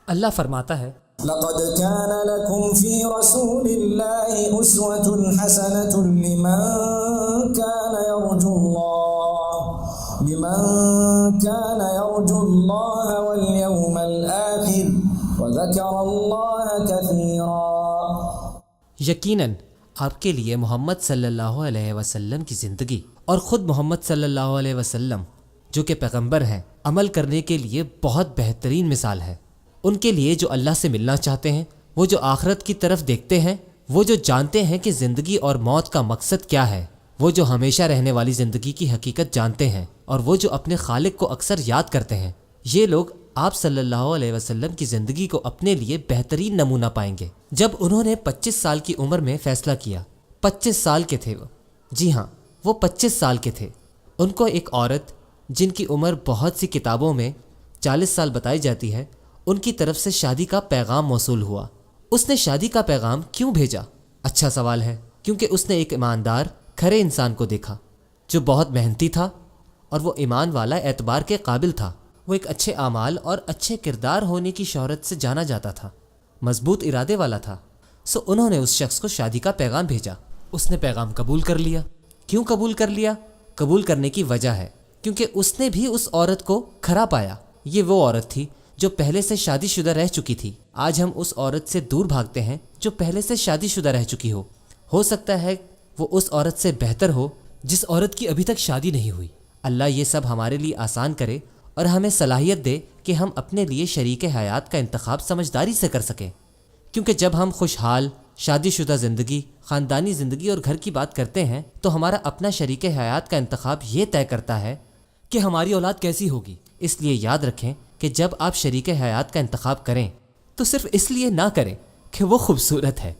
اللہ فرماتا ہے لقد كان لكم في رسول الله أسوة حسنة لمن كان يرجو الله واليوم الآخر وذكر الله كثيرا۔ یقیناً آپ کے لیے محمد صلی اللہ علیہ وسلم کی زندگی اور خود محمد صلی اللہ علیہ وسلم جو کہ پیغمبر ہیں عمل کرنے کے لیے بہت بہترین مثال ہے۔ ان کے لیے جو اللہ سے ملنا چاہتے ہیں، وہ جو آخرت کی طرف دیکھتے ہیں، وہ جو جانتے ہیں کہ زندگی اور موت کا مقصد کیا ہے، وہ جو ہمیشہ رہنے والی زندگی کی حقیقت جانتے ہیں، اور وہ جو اپنے خالق کو اکثر یاد کرتے ہیں، یہ لوگ آپ صلی اللہ علیہ وسلم کی زندگی کو اپنے لیے بہترین نمونہ پائیں گے۔ جب انہوں نے 25 سال کی عمر میں فیصلہ کیا، 25 سال کے تھے وہ، جی ہاں وہ 25 سال کے تھے، ان کو ایک عورت جن کی عمر بہت سی کتابوں میں 40 سال بتائی جاتی ہے، ان کی طرف سے شادی کا پیغام موصول ہوا۔ اس نے شادی کا پیغام کیوں بھیجا؟ اچھا سوال ہے، کیونکہ اس نے ایک ایماندار کھرے انسان کو دیکھا جو بہت محنتی تھا، اور وہ ایمان والا اعتبار کے قابل تھا۔ وہ ایک اچھے اعمال اور اچھے کردار ہونے کی شہرت سے جانا جاتا تھا، مضبوط ارادے والا تھا۔ سو انہوں نے اس شخص کو شادی کا پیغام بھیجا۔ اس نے پیغام قبول کر لیا۔ کیوں قبول کر لیا؟ قبول کرنے کی وجہ ہے کیونکہ اس نے بھی اس عورت کو کھرا پایا۔ یہ وہ عورت تھی جو پہلے سے شادی شدہ رہ چکی تھی۔ آج ہم اس عورت سے دور بھاگتے ہیں جو پہلے سے شادی شدہ رہ چکی ہو سکتا ہے وہ اس عورت سے بہتر ہو جس عورت کی ابھی تک شادی نہیں ہوئی۔ اللہ یہ سب ہمارے لیے آسان کرے اور ہمیں صلاحیت دے کہ ہم اپنے لیے شریک حیات کا انتخاب سمجھداری سے کر سکیں، کیونکہ جب ہم خوشحال شادی شدہ زندگی، خاندانی زندگی اور گھر کی بات کرتے ہیں تو ہمارا اپنا شریک حیات کا انتخاب یہ طے کرتا ہے کہ ہماری اولاد کیسی ہوگی۔ اس لیے یاد رکھیں کہ جب آپ شریک حیات کا انتخاب کریں تو صرف اس لیے نہ کریں کہ وہ خوبصورت ہے،